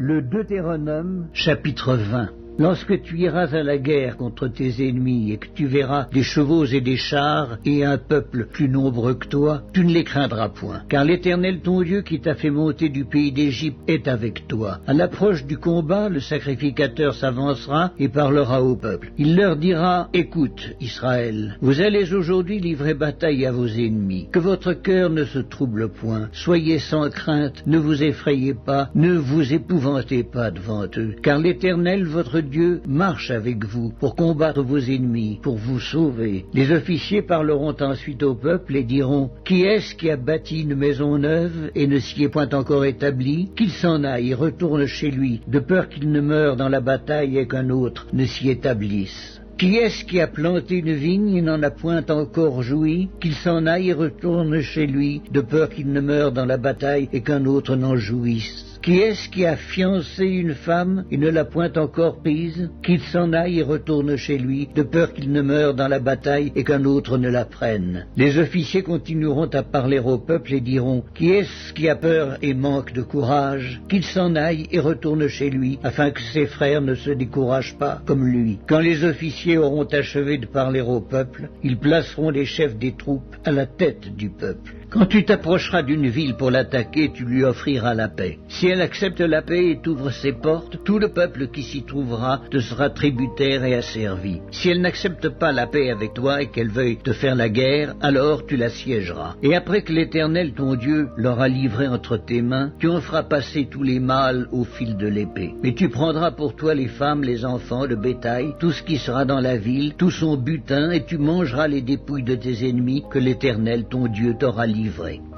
Le Deutéronome, chapitre 20. Lorsque tu iras à la guerre contre tes ennemis et que tu verras des chevaux et des chars et un peuple plus nombreux que toi, tu ne les craindras point. Car l'Éternel ton Dieu qui t'a fait monter du pays d'Égypte est avec toi. À l'approche du combat, le sacrificateur s'avancera et parlera au peuple. Il leur dira, écoute, Israël, vous allez aujourd'hui livrer bataille à vos ennemis. Que votre cœur ne se trouble point. Soyez sans crainte, ne vous effrayez pas, ne vous épouvantez pas devant eux. Car l'Éternel, votre Dieu marche avec vous pour combattre vos ennemis, pour vous sauver. Les officiers parleront ensuite au peuple et diront, qui est-ce qui a bâti une maison neuve et ne s'y est point encore établi? Qu'il s'en aille et retourne chez lui, de peur qu'il ne meure dans la bataille et qu'un autre ne s'y établisse. Qui est-ce qui a planté une vigne et n'en a point encore joui? Qu'il s'en aille et retourne chez lui, de peur qu'il ne meure dans la bataille et qu'un autre n'en jouisse. Qui est-ce qui a fiancé une femme et ne l'a point encore prise? Qu'il s'en aille et retourne chez lui, de peur qu'il ne meure dans la bataille et qu'un autre ne la prenne. Les officiers continueront à parler au peuple et diront, qui est-ce qui a peur et manque de courage? Qu'il s'en aille et retourne chez lui, afin que ses frères ne se découragent pas comme lui. Quand les officiers auront achevé de parler au peuple, ils placeront les chefs des troupes à la tête du peuple. Quand tu t'approcheras d'une ville pour l'attaquer, tu lui offriras la paix. Si elle accepte la paix et t'ouvre ses portes, tout le peuple qui s'y trouvera te sera tributaire et asservi. Si elle n'accepte pas la paix avec toi et qu'elle veuille te faire la guerre, alors tu l'assiégeras. Et après que l'Éternel ton Dieu l'aura livré entre tes mains, tu en feras passer tous les mâles au fil de l'épée. Mais tu prendras pour toi les femmes, les enfants, le bétail, tout ce qui sera dans la ville, tout son butin, et tu mangeras les dépouilles de tes ennemis que l'Éternel ton Dieu t'aura livré.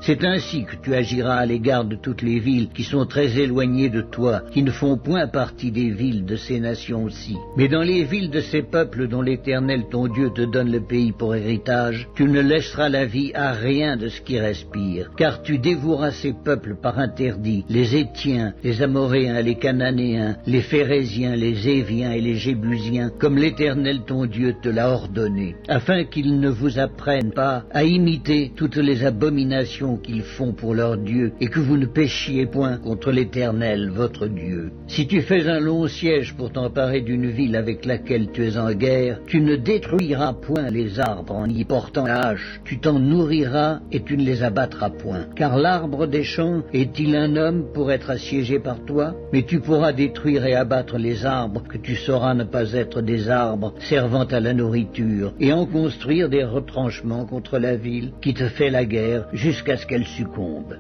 C'est ainsi que tu agiras à l'égard de toutes les villes qui sont très éloignées de toi, qui ne font point partie des villes de ces nations-ci. Mais dans les villes de ces peuples dont l'Éternel ton Dieu te donne le pays pour héritage, tu ne laisseras la vie à rien de ce qui respire, car tu dévoueras ces peuples par interdit, les Hétiens, les Amoréens, les Cananéens, les Phéréziens, les Éviens et les Jébusiens, comme l'Éternel ton Dieu te l'a ordonné, afin qu'ils ne vous apprennent pas à imiter toutes les abominations qu'ils font pour leur Dieu, et que vous ne péchiez point contre l'Éternel votre Dieu. Si tu fais un long siège pour t'emparer d'une ville avec laquelle tu es en guerre, tu ne détruiras point les arbres en y portant la hache, tu t'en nourriras et tu ne les abattras point. Car l'arbre des champs est-il un homme pour être assiégé par toi? Mais tu pourras détruire et abattre les arbres que tu sauras ne pas être des arbres servant à la nourriture, et en construire des retranchements contre la ville qui te fait la guerre jusqu'à ce qu'elle succombe.